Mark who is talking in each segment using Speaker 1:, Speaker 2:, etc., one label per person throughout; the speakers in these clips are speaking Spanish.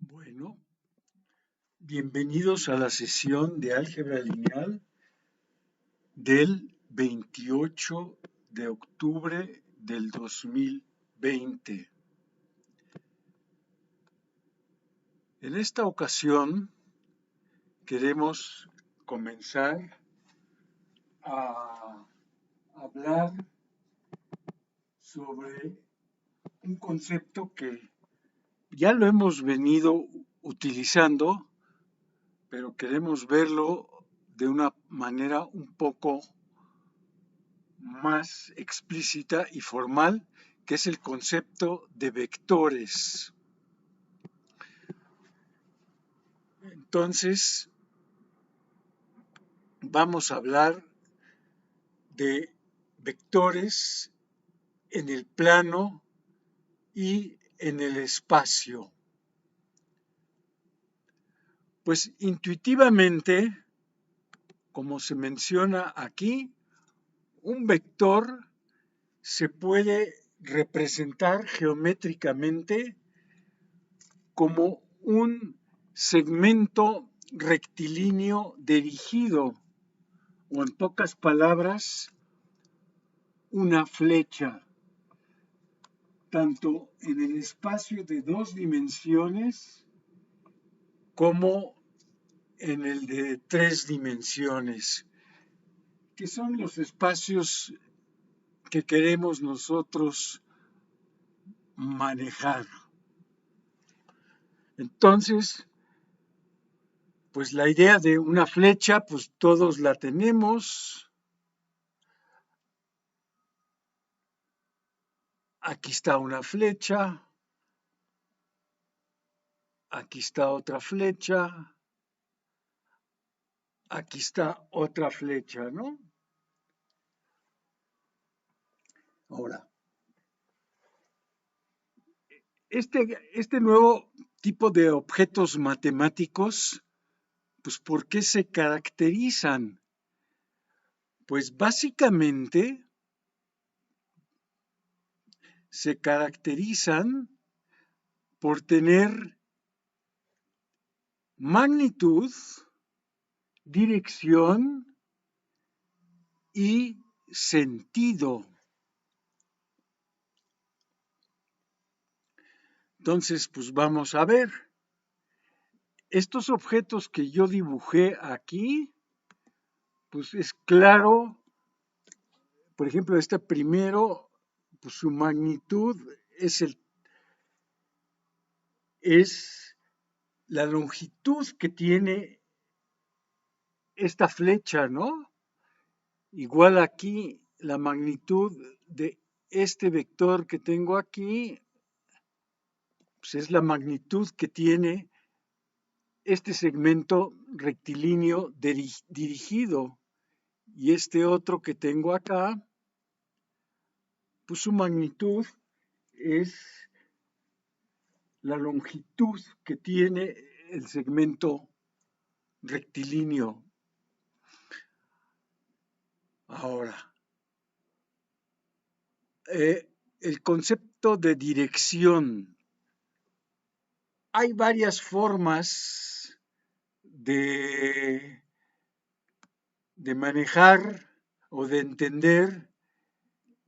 Speaker 1: Bueno, bienvenidos a la sesión de álgebra lineal del 28 de octubre del 2020. En esta ocasión queremos comenzar a hablar sobre un concepto que ya lo hemos venido utilizando, pero queremos verlo de una manera un poco más explícita y formal, que es el concepto de vectores. Entonces, vamos a hablar de vectores en el plano y en el espacio. Pues intuitivamente, como se menciona aquí, un vector se puede representar geométricamente como un segmento rectilíneo dirigido, o en pocas palabras, una flecha, tanto en el espacio de dos dimensiones como en el de tres dimensiones, que son los espacios que queremos nosotros manejar. Entonces, pues la idea de una flecha, pues todos la tenemos. Aquí está una flecha, aquí está otra flecha, aquí está otra flecha, ¿no? Ahora, este nuevo tipo de objetos matemáticos, pues ¿por qué se caracterizan? Pues básicamente se caracterizan por tener magnitud, dirección y sentido. Entonces, pues vamos a ver. Estos objetos que yo dibujé aquí, pues es claro, por ejemplo, este primero, pues su magnitud es la longitud que tiene esta flecha, ¿no? Igual aquí la magnitud de este vector que tengo aquí, pues es la magnitud que tiene este segmento rectilíneo dirigido. Y este otro que tengo acá, pues su magnitud es la longitud que tiene el segmento rectilíneo. Ahora, el concepto de dirección. Hay varias formas de manejar o de entender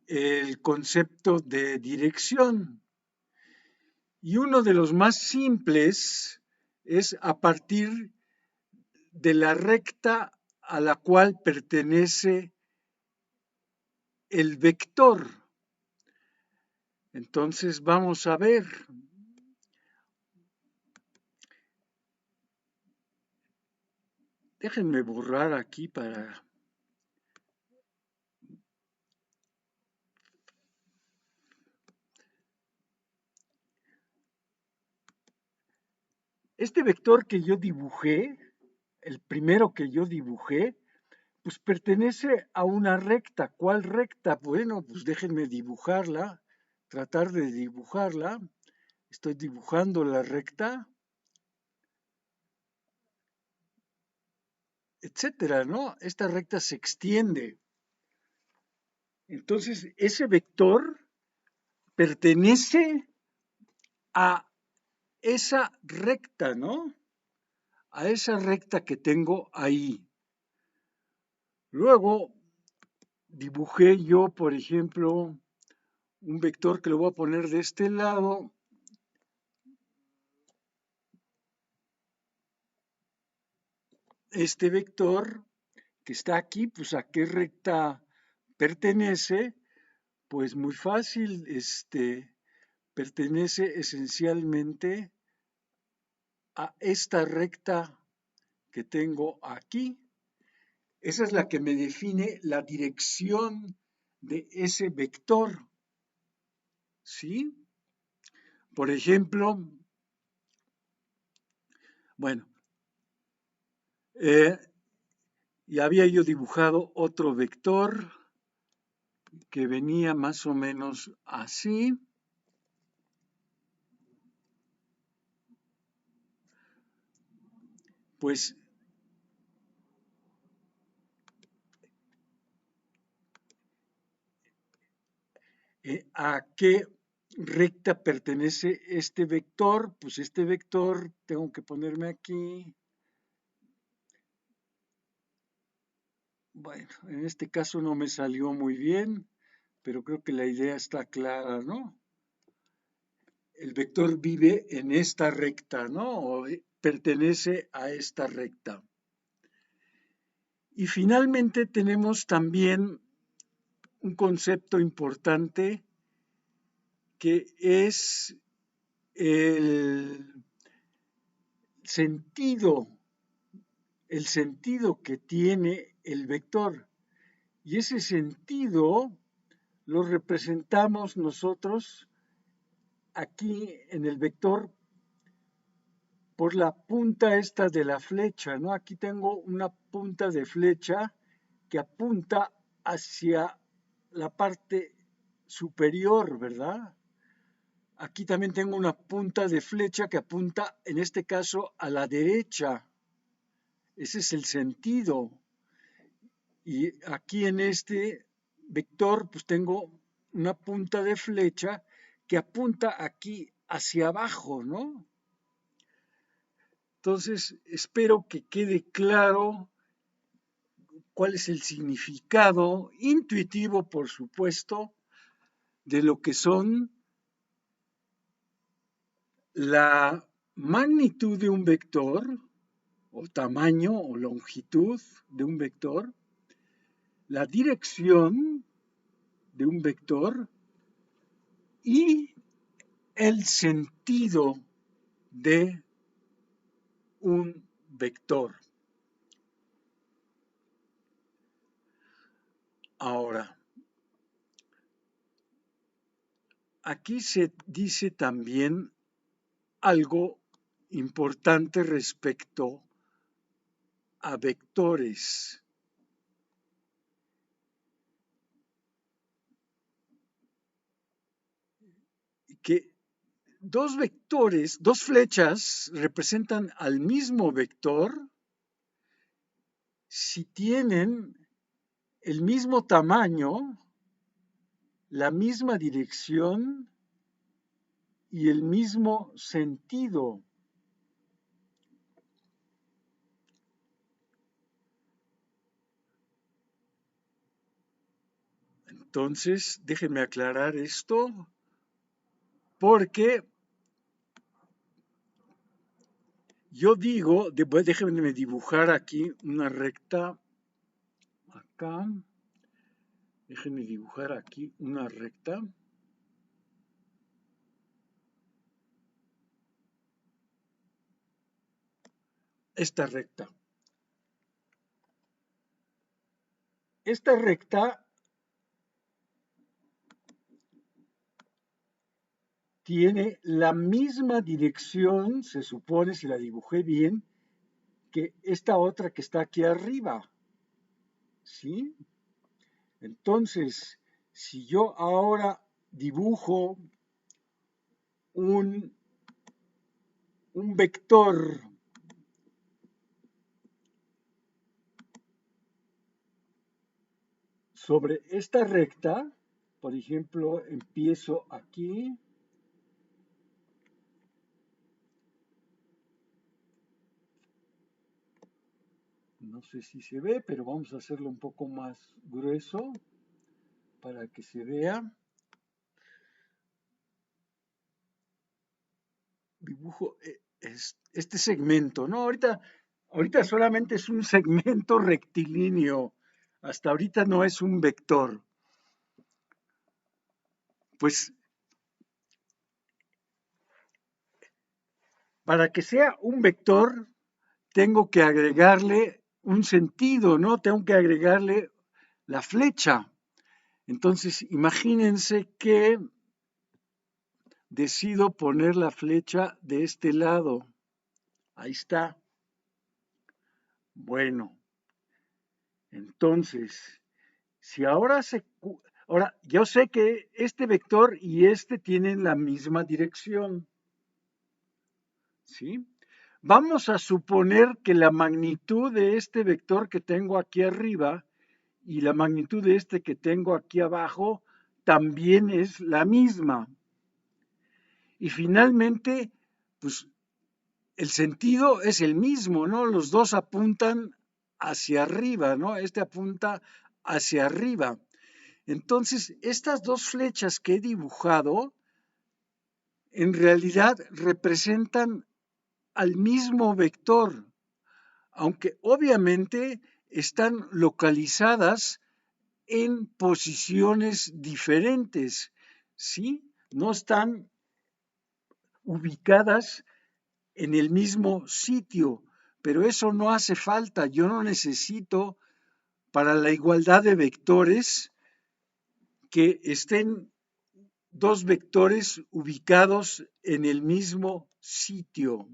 Speaker 1: el concepto de dirección. Y uno de los más simples es a partir de la recta a la cual pertenece el vector. Entonces vamos a ver. Déjenme borrar aquí para... Este vector que yo dibujé, el primero que yo dibujé, pues pertenece a una recta. ¿Cuál recta? Bueno, pues déjenme dibujarla, tratar de dibujarla. Estoy dibujando la recta, etcétera, ¿no? Esta recta se extiende. Entonces, ese vector pertenece a esa recta, ¿no? A esa recta que tengo ahí. Luego dibujé yo, por ejemplo, un vector que lo voy a poner de este lado. Este vector que está aquí, pues a qué recta pertenece, pues muy fácil, pertenece esencialmente a esta recta que tengo aquí. Esa es la que me define la dirección de ese vector, ¿sí? Por ejemplo, bueno, ya había yo dibujado otro vector que venía más o menos así. Pues ¿a qué recta pertenece este vector? Pues este vector tengo que ponerme aquí. Bueno, en este caso no me salió muy bien, pero creo que la idea está clara, ¿no? El vector vive en esta recta, ¿no? O pertenece a esta recta. Y finalmente tenemos también un concepto importante que es el sentido, el sentido que tiene el vector. Y ese sentido lo representamos nosotros aquí en el vector por la punta esta de la flecha, ¿no? Aquí tengo una punta de flecha que apunta hacia la parte superior, ¿verdad? Aquí también tengo una punta de flecha que apunta, en este caso, a la derecha. Ese es el sentido. Y aquí en este vector, pues tengo una punta de flecha que apunta aquí hacia abajo, ¿no? Entonces, espero que quede claro cuál es el significado intuitivo, por supuesto, de lo que son la magnitud de un vector, o tamaño o longitud de un vector, la dirección de un vector y el sentido de un vector. Ahora, aquí se dice también algo importante respecto a vectores. Que dos vectores, dos flechas representan al mismo vector si tienen el mismo tamaño, la misma dirección y el mismo sentido. Entonces, déjenme aclarar esto, porque yo digo, déjenme dibujar aquí una recta, acá, déjenme dibujar aquí una recta. Esta recta. Esta recta tiene la misma dirección, se supone, si la dibujé bien, que esta otra que está aquí arriba. ¿Sí? Entonces, si yo ahora dibujo un vector sobre esta recta, por ejemplo, empiezo aquí, No sé si se ve, pero vamos a hacerlo un poco más grueso para que se vea. Dibujo este segmento, ¿no? Ahorita solamente es un segmento rectilíneo. Hasta ahorita no es un vector. Pues para que sea un vector, tengo que agregarle un sentido, ¿no? Tengo que agregarle la flecha. Entonces, imagínense que decido poner la flecha de este lado. Ahí está. Bueno, entonces, si ahora yo sé que este vector y este tienen la misma dirección, ¿sí? Vamos a suponer que la magnitud de este vector que tengo aquí arriba y la magnitud de este que tengo aquí abajo también es la misma. Y finalmente, pues el sentido es el mismo, ¿no? Los dos apuntan hacia arriba, ¿no? Este apunta hacia arriba. Entonces, estas dos flechas que he dibujado, en realidad representan al mismo vector, aunque obviamente están localizadas en posiciones diferentes, ¿sí? No están ubicadas en el mismo sitio, pero eso no hace falta. Yo no necesito para la igualdad de vectores que estén dos vectores ubicados en el mismo sitio.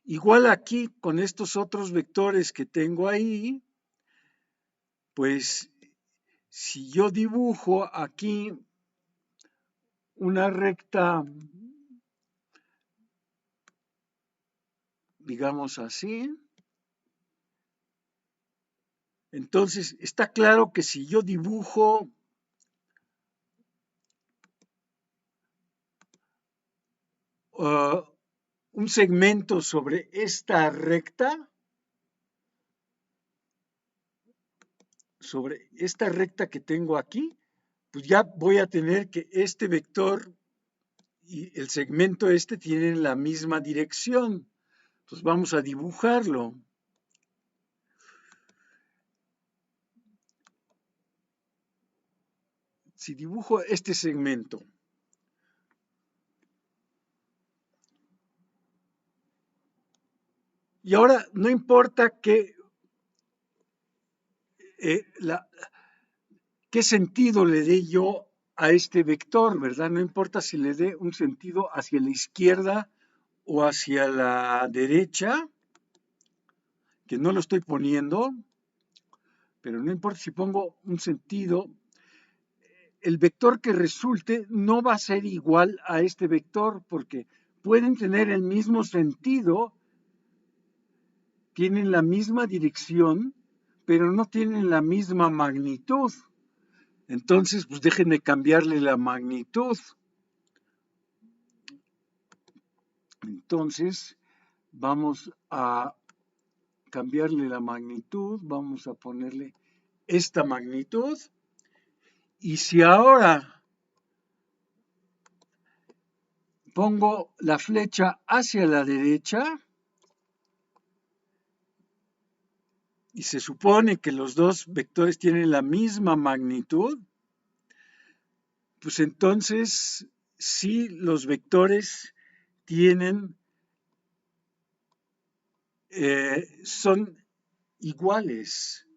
Speaker 1: Igual aquí con estos otros vectores que tengo ahí, pues si yo dibujo aquí una recta, digamos así, entonces está claro que si yo dibujo un segmento sobre esta recta, que tengo aquí, pues ya voy a tener que este vector y el segmento este tienen la misma dirección. Entonces vamos a dibujarlo. Si dibujo este segmento, y ahora no importa qué sentido le dé yo a este vector, ¿verdad? No importa si le dé un sentido hacia la izquierda o hacia la derecha, que no lo estoy poniendo, pero no importa si pongo un sentido, el vector que resulte no va a ser igual a este vector porque pueden tener el mismo sentido, tienen la misma dirección, pero no tienen la misma magnitud. Entonces, pues déjenme cambiarle la magnitud. Entonces, vamos a cambiarle la magnitud, vamos a ponerle esta magnitud. Y si ahora pongo la flecha hacia la derecha, y se supone que los dos vectores tienen la misma magnitud, pues entonces sí los vectores tienen, son iguales.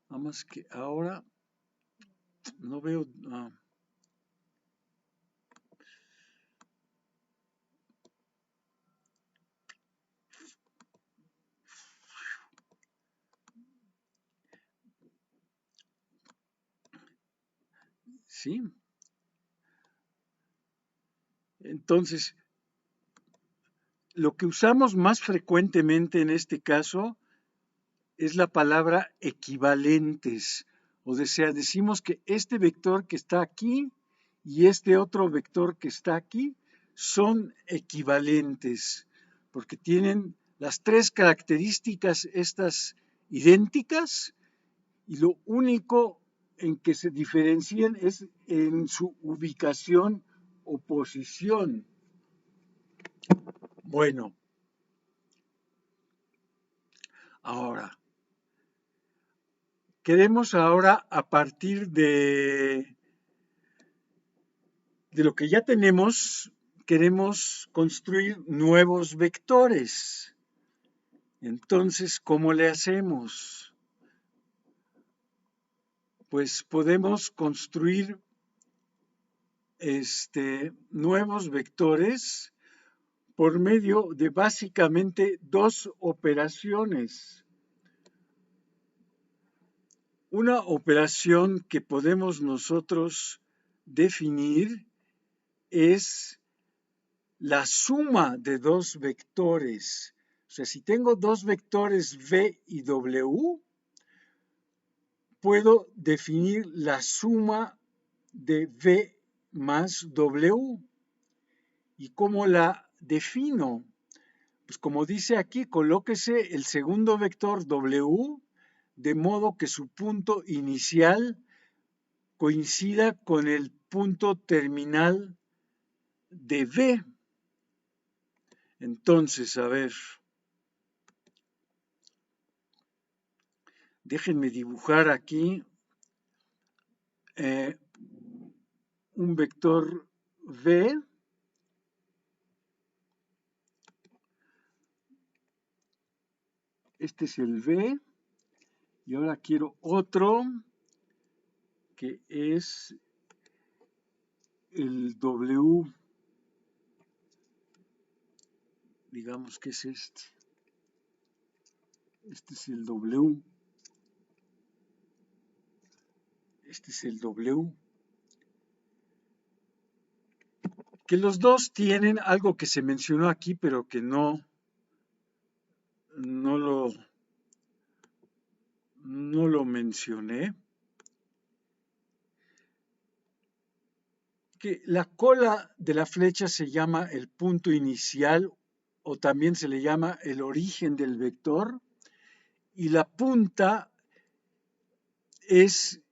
Speaker 1: Nada más que ahora no veo. ¿Sí? Entonces, lo que usamos más frecuentemente en este caso es la palabra equivalentes. O sea, decimos que este vector que está aquí y este otro vector que está aquí son equivalentes, porque tienen las tres características estas idénticas y lo único en que se diferencian es en su ubicación o posición. Bueno, ahora, queremos ahora a partir de lo que ya tenemos, queremos construir nuevos vectores. Entonces, ¿cómo le hacemos? Pues podemos construir nuevos vectores por medio de básicamente dos operaciones. Una operación que podemos nosotros definir es la suma de dos vectores. O sea, si tengo dos vectores v y w, puedo definir la suma de v más w. ¿Y cómo la defino? Pues como dice aquí, colóquese el segundo vector w de modo que su punto inicial coincida con el punto terminal de v. Entonces, a ver, déjenme dibujar aquí un vector v. Este es el v. Y ahora quiero otro que es el w. Digamos que es este. Este es el w. Este es el w. Que los dos tienen algo que se mencionó aquí, pero que no lo mencioné. Que la cola de la flecha se llama el punto inicial o también se le llama el origen del vector y la punta es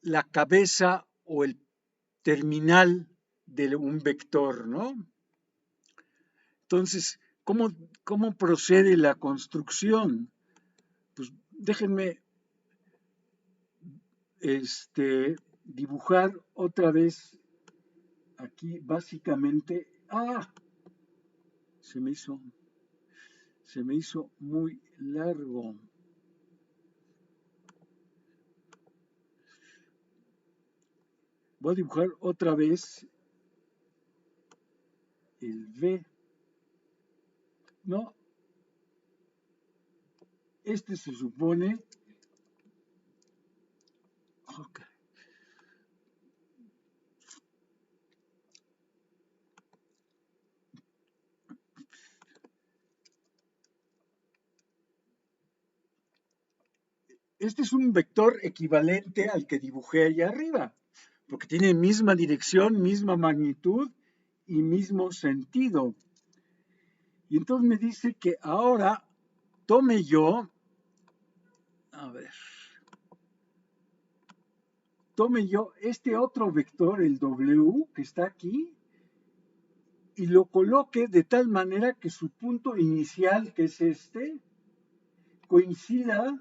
Speaker 1: la cabeza o el terminal de un vector, ¿no? Entonces, ¿cómo procede la construcción? Pues déjenme dibujar otra vez aquí básicamente. Se me hizo muy largo. Voy a dibujar otra vez el V. No, este se supone. Okay. Este es un vector equivalente al que dibujé allá arriba, porque tiene misma dirección, misma magnitud y mismo sentido. Y entonces me dice que ahora tome yo, este otro vector, el W, que está aquí, y lo coloque de tal manera que su punto inicial, que es este, coincida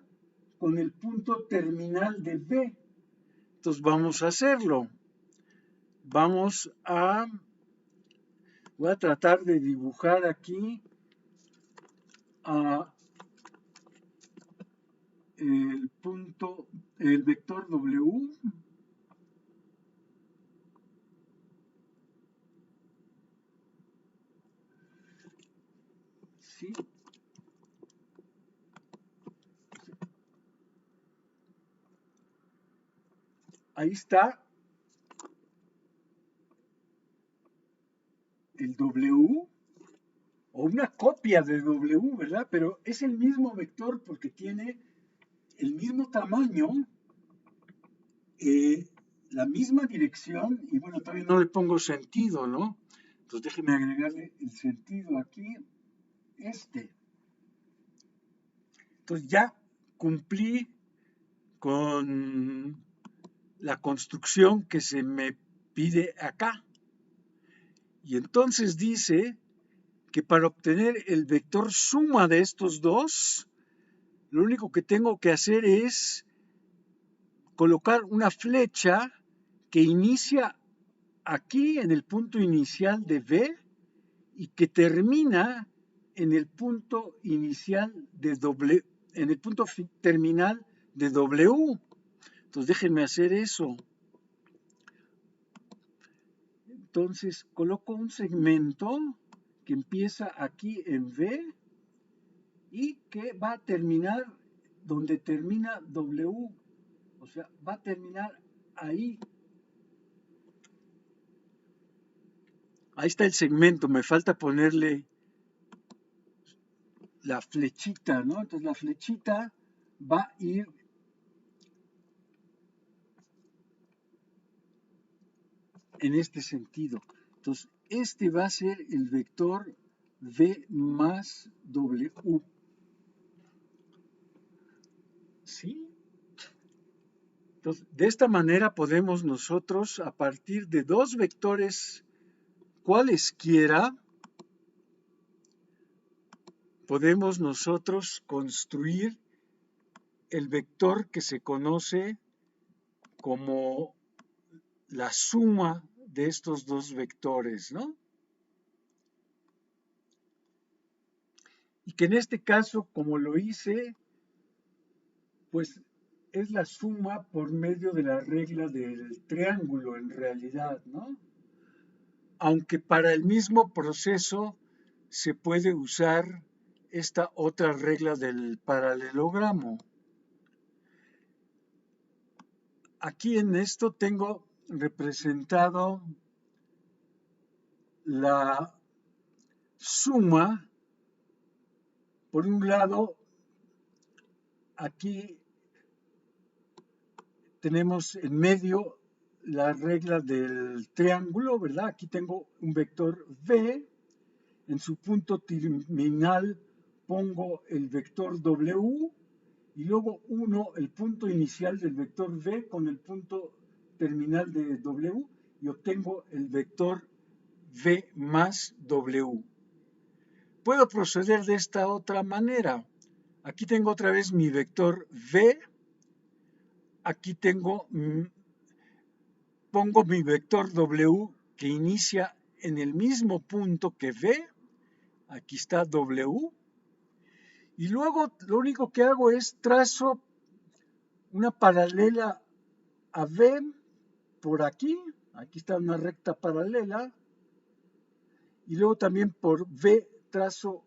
Speaker 1: con el punto terminal de B. Entonces vamos a hacerlo. Voy a tratar de dibujar aquí el vector W. Sí. Ahí está el W, o una copia de W, ¿verdad? Pero es el mismo vector porque tiene el mismo tamaño, la misma dirección, y bueno, todavía no le pongo sentido, ¿no? Entonces déjeme agregarle el sentido aquí, Entonces ya cumplí con la construcción que se me pide acá. Y entonces dice que para obtener el vector suma de estos dos, lo único que tengo que hacer es colocar una flecha que inicia aquí en el punto inicial de V y que termina en el punto inicial de W, en el punto terminal de W. Entonces déjenme hacer eso. Entonces coloco un segmento que empieza aquí en V y que va a terminar donde termina W. O sea, va a terminar ahí. Ahí está el segmento, me falta ponerle la flechita, ¿no? Entonces la flechita va a ir en este sentido. Entonces, este va a ser el vector V más W. ¿Sí? Entonces, de esta manera podemos nosotros, a partir de dos vectores cualesquiera, podemos nosotros construir el vector que se conoce como la suma de estos dos vectores, ¿no? Y que en este caso, como lo hice, pues es la suma por medio de la regla del triángulo en realidad, ¿no? Aunque para el mismo proceso se puede usar esta otra regla del paralelogramo. Aquí en esto tengo representado la suma, por un lado, aquí tenemos en medio la regla del triángulo, ¿verdad? Aquí tengo un vector V, en su punto terminal pongo el vector W y luego uno el punto inicial del vector V con el punto terminal de W y obtengo el vector V más W. Puedo proceder de esta otra manera. Aquí tengo otra vez mi vector V. Aquí pongo mi vector W que inicia en el mismo punto que V. Aquí está W. Y luego lo único que hago es trazo una paralela a V por aquí. Aquí está una recta paralela. Y luego también por V trazo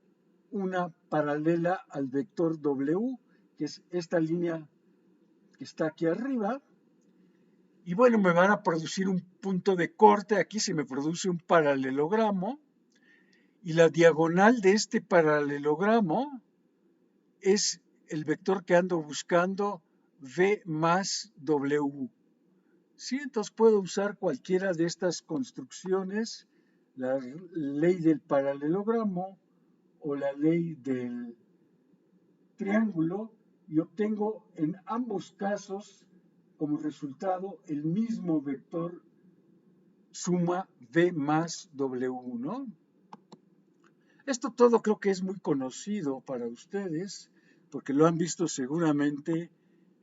Speaker 1: una paralela al vector W, que es esta línea que está aquí arriba. Y bueno, me van a producir un punto de corte. Aquí se me produce un paralelogramo. Y la diagonal de este paralelogramo es el vector que ando buscando, V más W. Sí, entonces puedo usar cualquiera de estas construcciones, la ley del paralelogramo o la ley del triángulo, y obtengo en ambos casos como resultado el mismo vector suma V más W, ¿no? Esto todo creo que es muy conocido para ustedes, porque lo han visto seguramente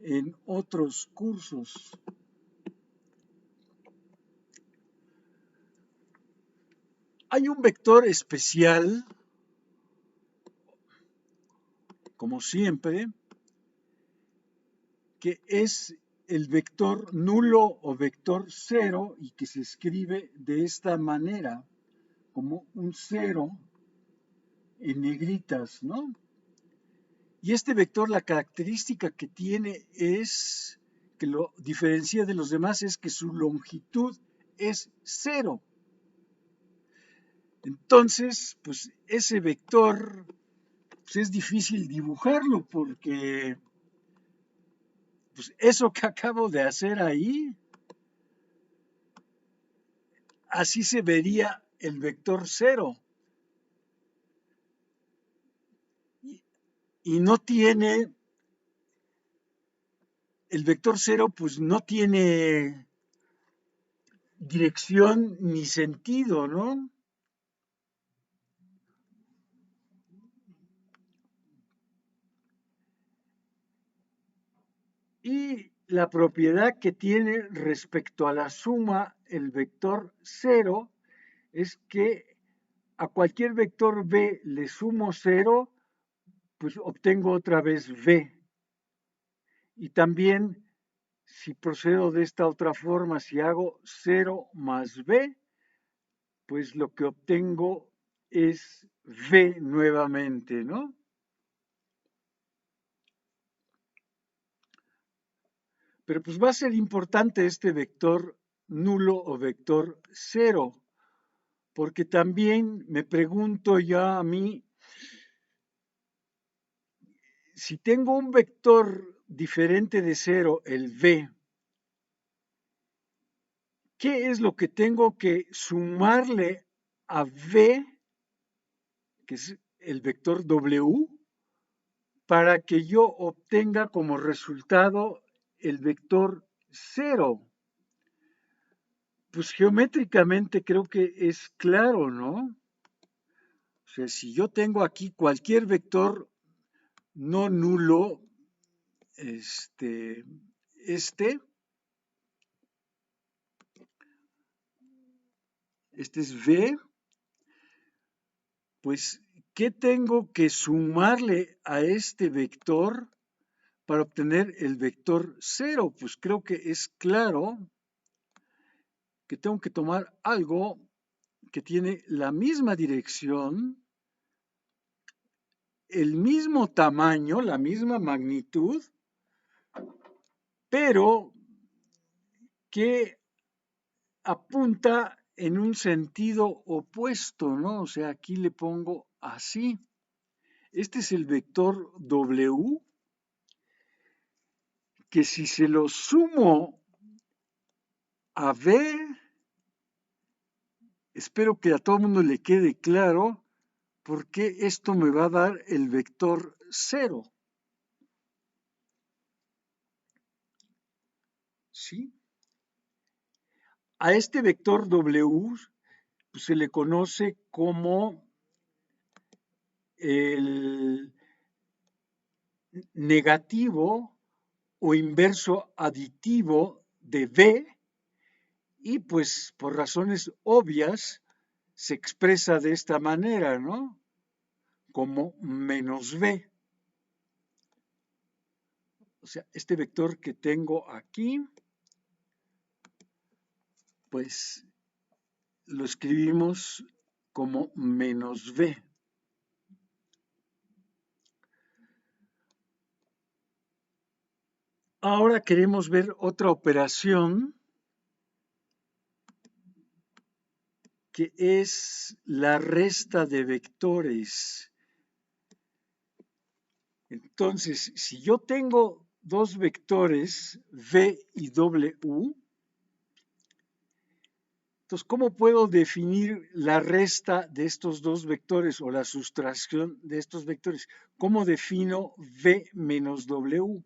Speaker 1: en otros cursos. Hay un vector especial, como siempre, que es el vector nulo o vector cero y que se escribe de esta manera, como un cero en negritas, ¿no? Y este vector, la característica que tiene es, que lo diferencia de los demás, es que su longitud es cero. Entonces, pues ese vector pues, es difícil dibujarlo porque pues, eso que acabo de hacer ahí, así se vería el vector cero. y no tiene, el vector 0 pues no tiene dirección ni sentido, ¿no? Y la propiedad que tiene respecto a la suma el vector 0 es que a cualquier vector b le sumo 0, pues obtengo otra vez b. Y también, si procedo de esta otra forma, si hago 0 más b, pues lo que obtengo es v nuevamente, ¿no? Pero pues va a ser importante este vector nulo o vector 0, porque también me pregunto ya a mí, si tengo un vector diferente de 0, el v, ¿qué es lo que tengo que sumarle a v, que es el vector w, para que yo obtenga como resultado el vector 0? Pues geométricamente creo que es claro, ¿no? O sea, si yo tengo aquí cualquier vector no nulo, este, este es v, pues, ¿qué tengo que sumarle a este vector para obtener el vector 0? Pues creo que es claro que tengo que tomar algo que tiene la misma dirección, el mismo tamaño, la misma magnitud, pero que apunta en un sentido opuesto, ¿no? O sea, aquí le pongo así. Este es el vector W, que si se lo sumo a V, espero que a todo el mundo le quede claro por qué esto me va a dar el vector 0. ¿Sí? A este vector W pues, se le conoce como el negativo o inverso aditivo de V, y pues por razones obvias se expresa de esta manera, ¿no? Como menos V. O sea, este vector que tengo aquí, pues lo escribimos como menos V. Ahora queremos ver otra operación que es la resta de vectores. Entonces, si yo tengo dos vectores V y W, entonces, ¿cómo puedo definir la resta de estos dos vectores o la sustracción de estos vectores? ¿Cómo defino V menos W?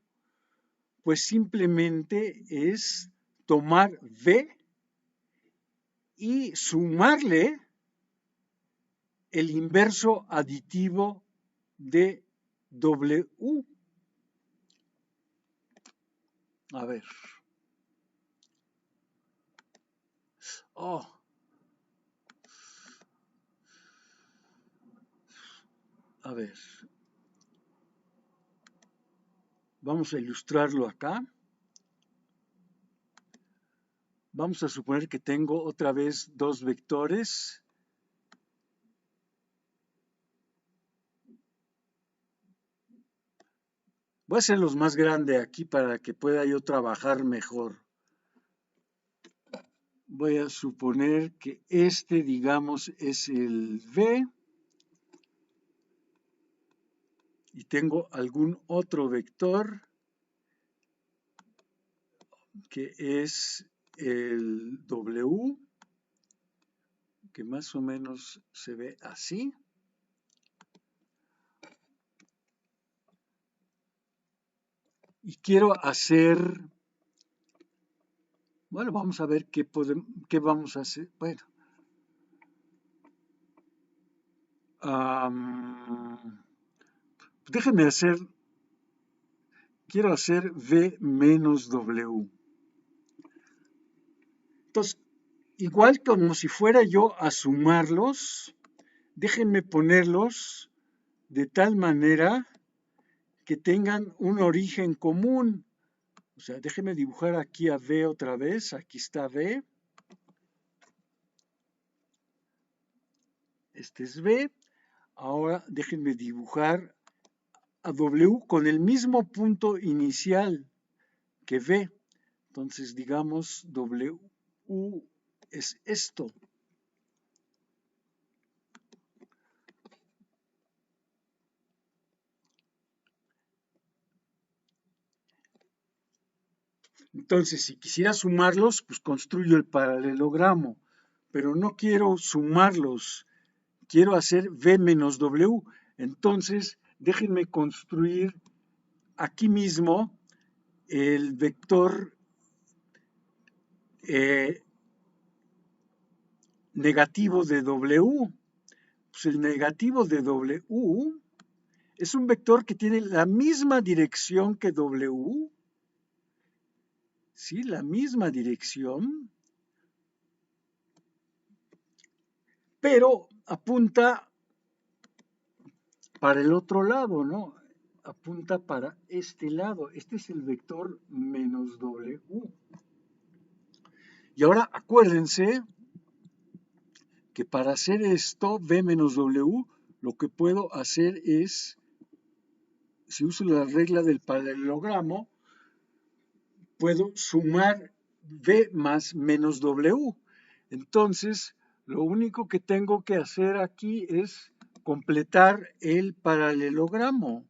Speaker 1: Pues simplemente es tomar V y sumarle el inverso aditivo de W. A ver. Oh. A ver. Vamos a ilustrarlo acá. Vamos a suponer que tengo otra vez dos vectores. Voy a hacerlos más grande aquí para que pueda yo trabajar mejor. Voy a suponer que este, digamos, es el V. Y tengo algún otro vector que es el W, que más o menos se ve así. y quiero hacer, bueno, vamos a ver qué vamos a hacer. Bueno, déjenme hacer, quiero hacer V menos W. Entonces, igual como si fuera yo a sumarlos, déjenme ponerlos de tal manera que tengan un origen común. O sea, déjenme dibujar aquí a V otra vez. Aquí está V. Este es V. Ahora déjenme dibujar a W con el mismo punto inicial que V. Entonces, digamos, W es esto. Entonces, si quisiera sumarlos, pues construyo el paralelogramo, pero no quiero sumarlos, quiero hacer V menos W. Entonces, déjenme construir aquí mismo el vector negativo de W. Pues el negativo de W es un vector que tiene la misma dirección que W, ¿sí? La misma dirección, pero apunta para el otro lado, ¿no? Apunta para este lado. Este es el vector menos W. Y ahora acuérdense que para hacer esto, V menos W, lo que puedo hacer es, si uso la regla del paralelogramo, puedo sumar V más menos W. Entonces, lo único que tengo que hacer aquí es completar el paralelogramo.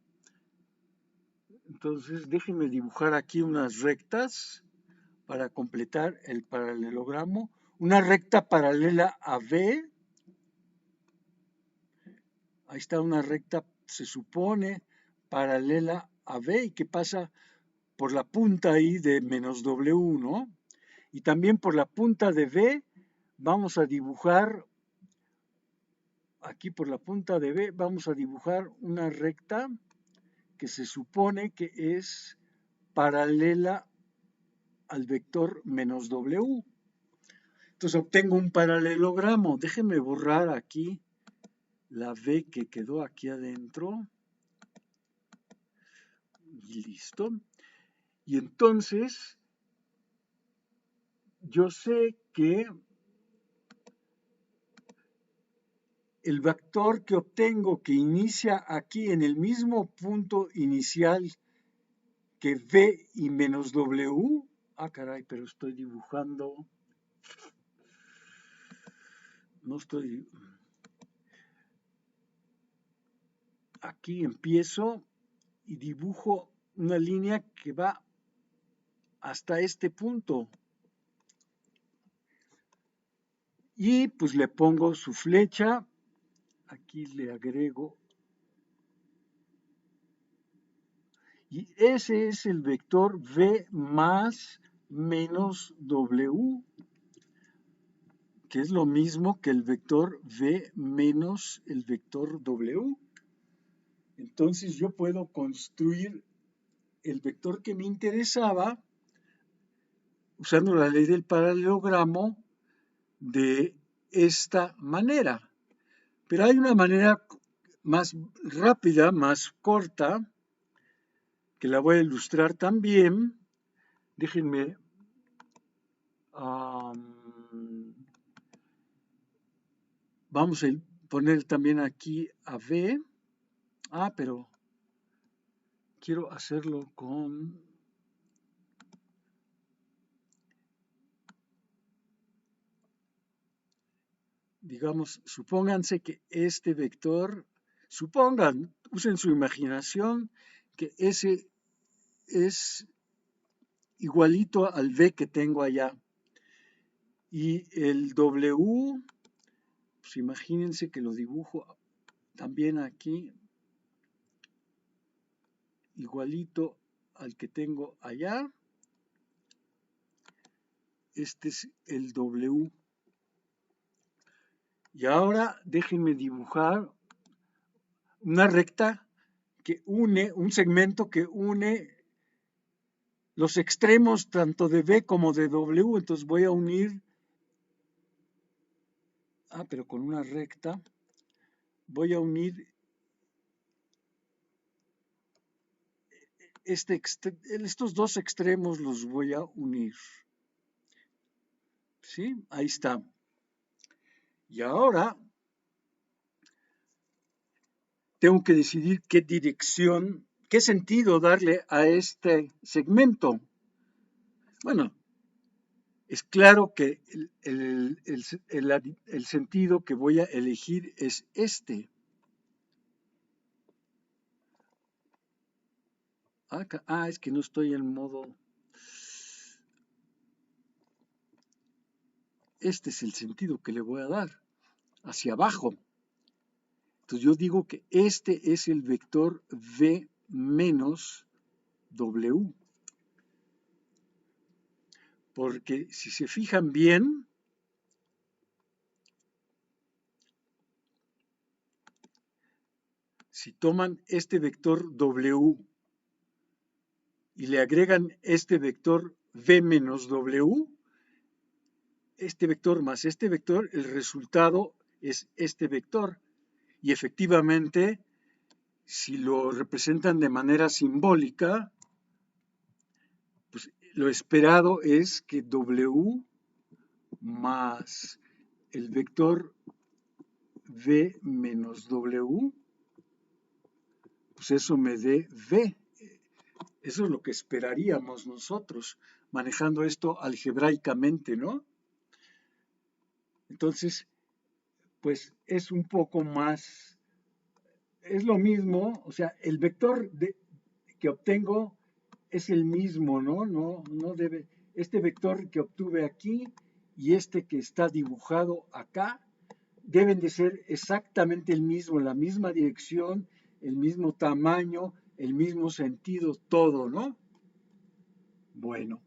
Speaker 1: Entonces, déjenme dibujar aquí unas rectas para completar el paralelogramo. Una recta paralela a V. Ahí está una recta, se supone, paralela a V y que pasa por la punta ahí de menos W, ¿no? Y también por la punta de V vamos a dibujar, aquí por la punta de V, vamos a dibujar una recta que se supone que es paralela al vector menos W. Entonces obtengo un paralelogramo. Déjenme borrar aquí la V que quedó aquí adentro. Y listo. Y entonces yo sé que el vector que obtengo que inicia aquí en el mismo punto inicial que V y menos W. Ah, caray, pero estoy dibujando. No estoy. Aquí empiezo y dibujo una línea que va hasta este punto. Y pues le pongo su flecha. Aquí le agrego. Y ese es el vector V más menos W, que es lo mismo que el vector V menos el vector W. Entonces yo puedo construir el vector que me interesaba usando la ley del paralelogramo de esta manera. Pero hay una manera más rápida, más corta, que la voy a ilustrar también. Déjenme vamos a poner también aquí a V. Ah, pero quiero hacerlo con... Digamos, supónganse que este vector, usen su imaginación, que ese es igualito al V que tengo allá. Y el W, pues imagínense que lo dibujo también aquí, igualito al que tengo allá. Este es el W. Y ahora déjenme dibujar una recta que une, un segmento que une los extremos tanto de B como de W. Entonces voy a unir, pero con una recta, voy a unir estos dos extremos, los voy a unir. ¿Sí? Ahí está. Y ahora tengo que decidir qué dirección, qué sentido darle a este segmento. Bueno, es claro que el sentido que voy a elegir es este. Es que no estoy en modo. Este es el sentido que le voy a dar, hacia abajo. Entonces yo digo que este es el vector V menos W. Porque si se fijan bien, si toman este vector W y le agregan este vector V menos W, este vector más este vector, el resultado es este vector. Y efectivamente, si lo representan de manera simbólica, pues lo esperado es que W más el vector V menos W, pues eso me dé V. Eso es lo que esperaríamos nosotros, manejando esto algebraicamente, ¿no? Entonces, pues es un poco más, es lo mismo, o sea, el vector que obtengo es el mismo, ¿no? No debe, este vector que obtuve aquí y este que está dibujado acá, deben de ser exactamente el mismo, la misma dirección, el mismo tamaño, el mismo sentido, todo, ¿no? Bueno,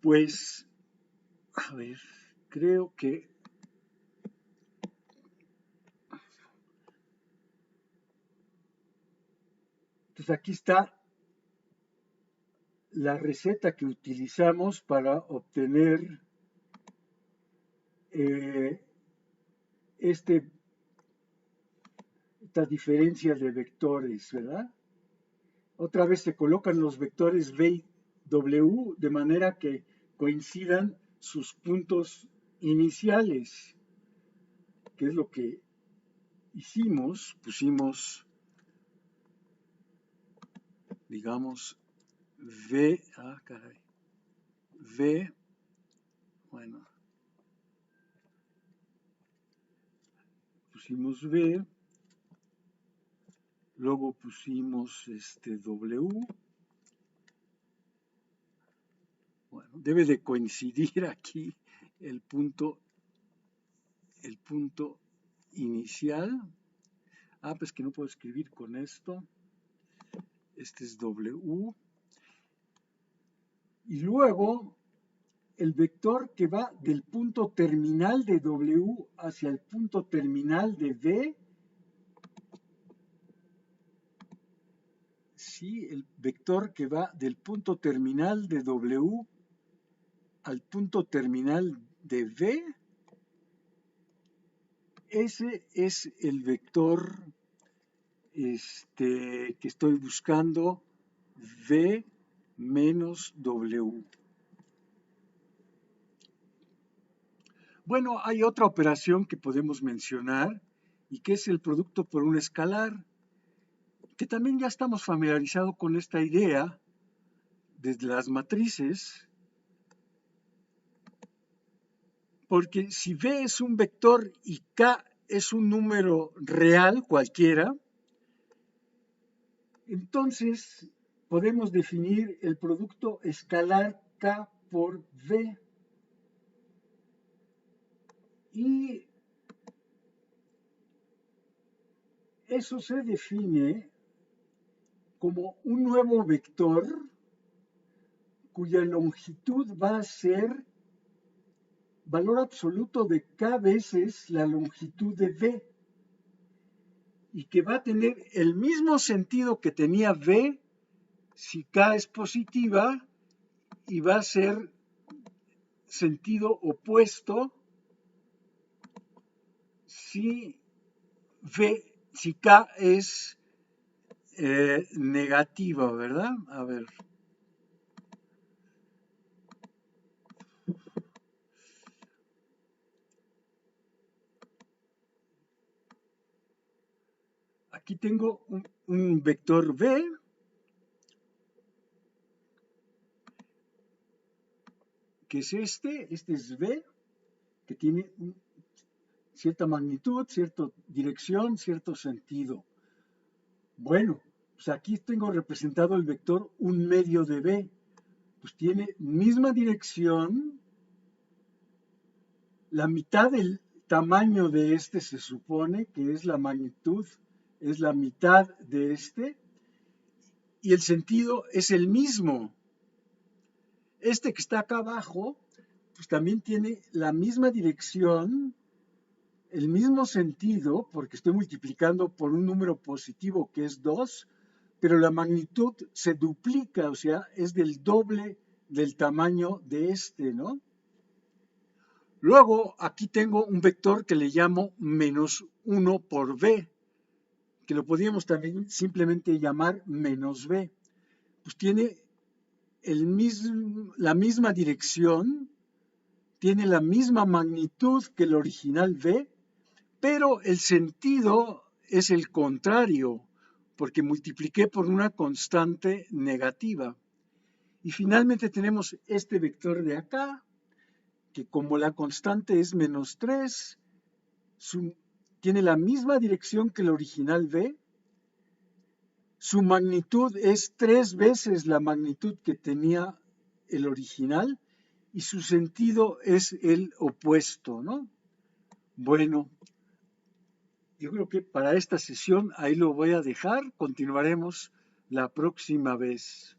Speaker 1: pues, a ver, creo que pues aquí está la receta que utilizamos para obtener esta diferencia de vectores, ¿verdad? Otra vez se colocan los vectores V y W de manera que coincidan sus puntos iniciales, que es lo que hicimos. Pusimos, digamos, V, V, bueno, pusimos V, luego pusimos W. Bueno, debe de coincidir aquí el punto inicial. Pues que no puedo escribir con esto. Este es W. Y luego el vector que va del punto terminal de W hacia el punto terminal de V. Sí, el vector que va del punto terminal de W al punto terminal de V. Ese es el vector que estoy buscando, V menos W. Bueno, hay otra operación que podemos mencionar y que es el producto por un escalar, que también ya estamos familiarizados con esta idea desde las matrices, porque si V es un vector y K es un número real cualquiera, entonces podemos definir el producto escalar K por V. Y eso se define como un nuevo vector cuya longitud va a ser valor absoluto de k veces la longitud de v y que va a tener el mismo sentido que tenía v si k es positiva y va a ser sentido opuesto si si k es negativa, ¿verdad? A ver. Aquí tengo un vector v que es este es v, que tiene cierta magnitud, cierta dirección, cierto sentido. Bueno, pues aquí tengo representado el vector 1/2 de v, pues tiene misma dirección, la mitad del tamaño de este se supone que es la magnitud, es la mitad de este, y el sentido es el mismo. Este que está acá abajo, pues también tiene la misma dirección, el mismo sentido, porque estoy multiplicando por un número positivo que es 2, pero la magnitud se duplica, o sea, es del doble del tamaño de este, ¿no? Luego, aquí tengo un vector que le llamo -1 por v, que lo podríamos también simplemente llamar -v. Pues tiene la misma dirección, tiene la misma magnitud que el original v, pero el sentido es el contrario, porque multipliqué por una constante negativa. Y finalmente tenemos este vector de acá, que como la constante es -3, tiene la misma dirección que el original v, su magnitud es 3 veces la magnitud que tenía el original y su sentido es el opuesto, ¿no? Bueno, yo creo que para esta sesión ahí lo voy a dejar, continuaremos la próxima vez.